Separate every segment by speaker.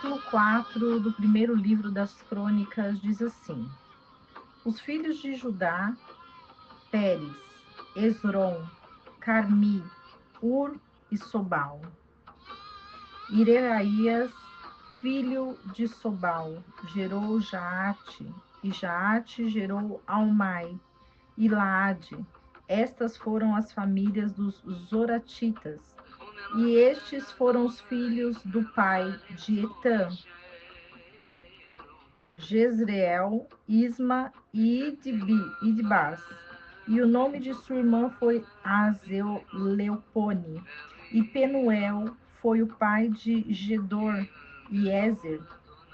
Speaker 1: capítulo 4 do primeiro livro das Crônicas diz assim: Os filhos de Judá, Pérez, Esrom, Carmi, Ur e Sobal. Ireaías, filho de Sobal, gerou Jaate, e Jaate gerou Almai e Laade. Estas foram as famílias dos Zoratitas. E estes foram os filhos do pai de Etã, Jezreel, Isma e Idbas. E o nome de sua irmã foi Azeleopone. E Penuel foi o pai de Gedor, e Ezer,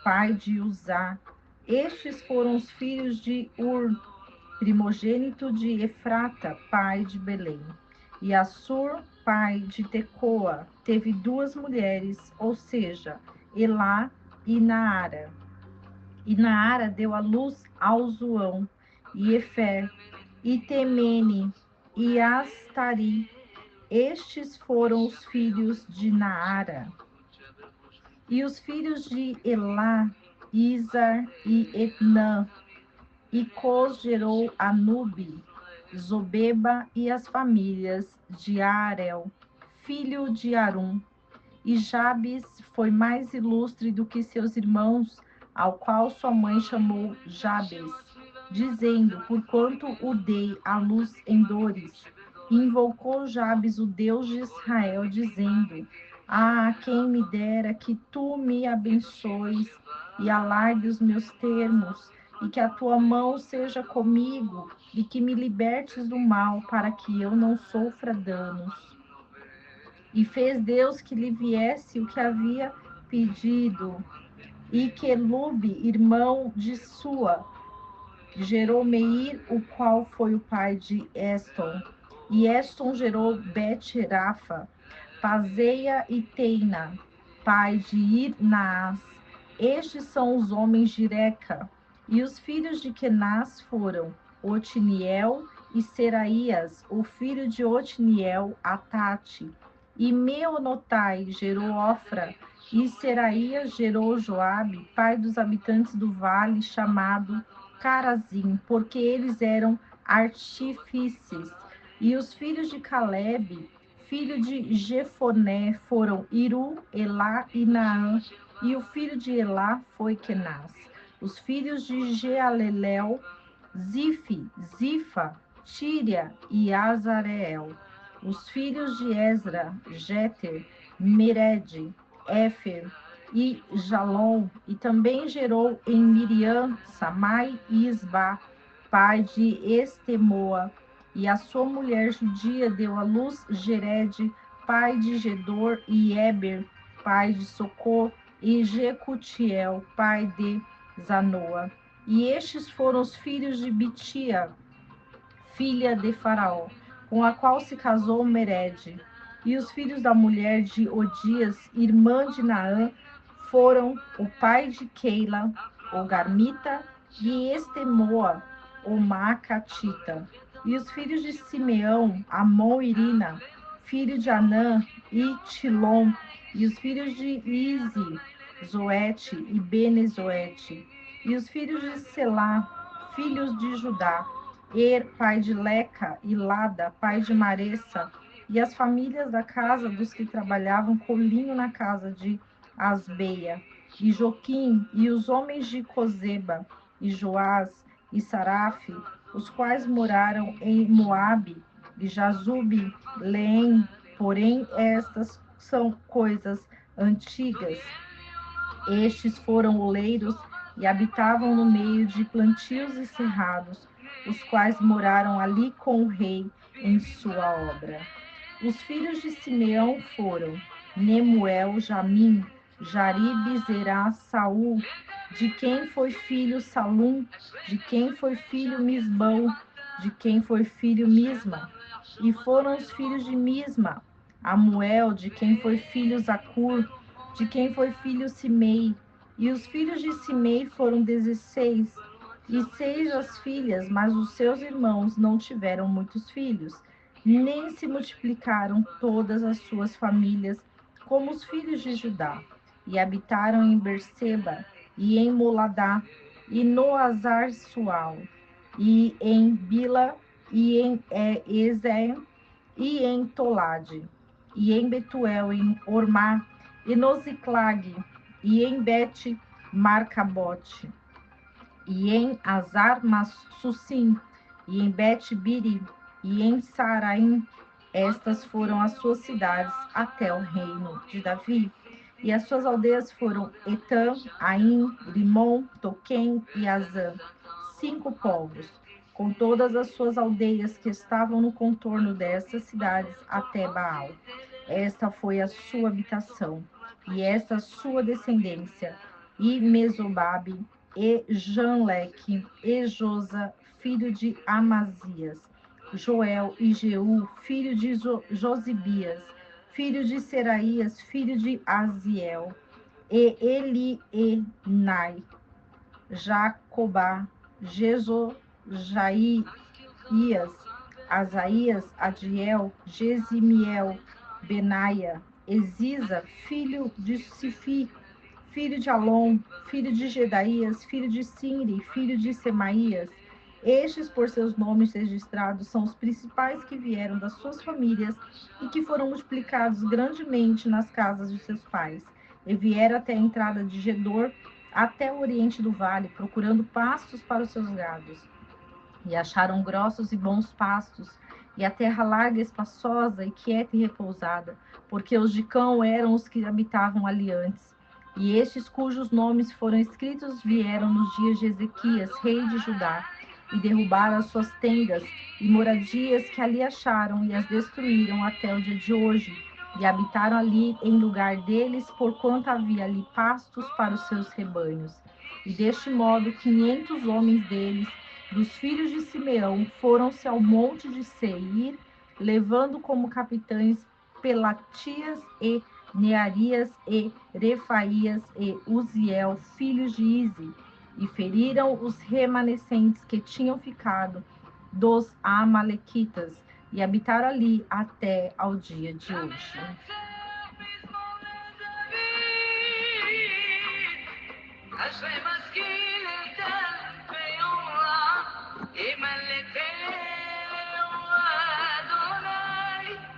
Speaker 1: pai de Uzá. Estes foram os filhos de Ur, primogênito de Efrata, pai de Belém. E Assur, pai de Tecoa, teve duas mulheres, ou seja, Elá e Naara. E Naara deu à luz ao Zoão, e Efer, e Temene, e Astari. Estes foram os filhos de Naara. E os filhos de Elá, Izar e Etnã. E Cos gerou Anube, Zobeba e as famílias de Arel, filho de Arum. E Jabes foi mais ilustre do que seus irmãos, ao qual sua mãe chamou Jabes, dizendo: Porquanto o dei à luz em dores. E invocou Jabes o Deus de Israel, dizendo: Ah, quem me dera que tu me abençoes e alargue os meus termos, e que a tua mão seja comigo, e que me libertes do mal, para que eu não sofra danos. E fez Deus que lhe viesse o que havia pedido. E Quelube, irmão de Sua, gerou Meir, o qual foi o pai de Eston. E Eston gerou Bet-Rafa, Pazeia e Teina, pai de Ir-Naás. Estes são os homens de Reca. E os filhos de Kenaz foram Otiniel e Seraías, o filho de Otiniel, Atate. E Meonotai gerou Ofra, e Seraías gerou Joabe, pai dos habitantes do vale, chamado Carazim, porque eles eram artífices. E os filhos de Calebe, filho de Jefoné, foram Iru, Elá e Naã, e o filho de Elá foi Kenaz. Os filhos de Jealelel, Zifa, Tíria e Azareel. Os filhos de Ezra, Jeter, Mered, Éfer e Jalom, e também gerou em Miriam, Samai e Isba, pai de Estemoa, e a sua mulher judia deu à luz Gered, pai de Gedor, e Eber, pai de Socor, e Jecutiel, pai de Zanoa. E estes foram os filhos de Bitia, filha de Faraó, com a qual se casou Mered. E os filhos da mulher de Odias, irmã de Naã, foram o pai de Keila, o Garmita, e Estemoa, o Macatita. E os filhos de Simeão, Amon e Irina, filho de Anã e Tilom. E os filhos de Ize, Zoete e Bene-Zoete. E os filhos de Selá, filhos de Judá, pai de Leca, e Lada, pai de Maressa, e as famílias da casa dos que trabalhavam colinho na casa de Asbeia, e Joquim, e os homens de Cozeba, e Joás, e Sarafe, os quais moraram em Moabe, e Jazube, Leém, porém estas são coisas antigas. Estes foram oleiros e habitavam no meio de plantios e cerrados, os quais moraram ali com o rei em sua obra. Os filhos de Simeão foram Nemuel, Jamim, Jarib, Zerá, Saul, de quem foi filho Salum, de quem foi filho Misbão, de quem foi filho Misma. E foram os filhos de Misma, Amuel, de quem foi filho Zacur, de quem foi filho Simei. E os filhos de Simei foram 16, e 6 as filhas, mas os seus irmãos não tiveram muitos filhos, nem se multiplicaram todas as suas famílias como os filhos de Judá. e habitaram em Berseba, e em Moladá, e no Azar-Sual, e em Bila, e em Ezer, e em Tolade, e em Betuel, em Ormá, e no Ziclag, e em Bet-Marcabote, e em Azar-Sussim, e em Bet-Biri, e em Saraim. Estas foram as suas cidades até o reino de Davi. E as suas aldeias foram Etã, Aim, Rimon, Toquém e Azã, 5 povos, com todas as suas aldeias que estavam no contorno dessas cidades até Baal. Esta foi a sua habitação, e esta a sua descendência, e Mesobabe, e Janleque, e Josa, filho de Amazias, Joel e Jeú, filho de Josibias, filho de Seraías, filho de Aziel, e Elienai, Jacobá, Jezojaías, Asaías, Adiel, Gesimiel, Benaia, Eziza, filho de Sifi, filho de Alom, filho de Gedaías, filho de Sinri, filho de Semaías. Estes, por seus nomes registrados, são os principais que vieram das suas famílias e que foram multiplicados grandemente nas casas de seus pais. E vieram até a entrada de Gedor, até o oriente do vale, procurando pastos para os seus gados. E acharam grossos e bons pastos, e a terra larga, espaçosa e quieta e repousada, porque os de Cão eram os que habitavam ali antes. E estes cujos nomes foram escritos vieram nos dias de Ezequias, rei de Judá, e derrubaram as suas tendas e moradias que ali acharam, e as destruíram até o dia de hoje, e habitaram ali em lugar deles, porquanto havia ali pastos para os seus rebanhos. E deste modo 500 homens deles, dos filhos de Simeão, foram-se ao monte de Seir, levando como capitães Pelatias e Nearias e Refaías e Uziel, filhos de Ize, e feriram os remanescentes que tinham ficado dos Amalequitas, e habitaram ali até ao dia de hoje.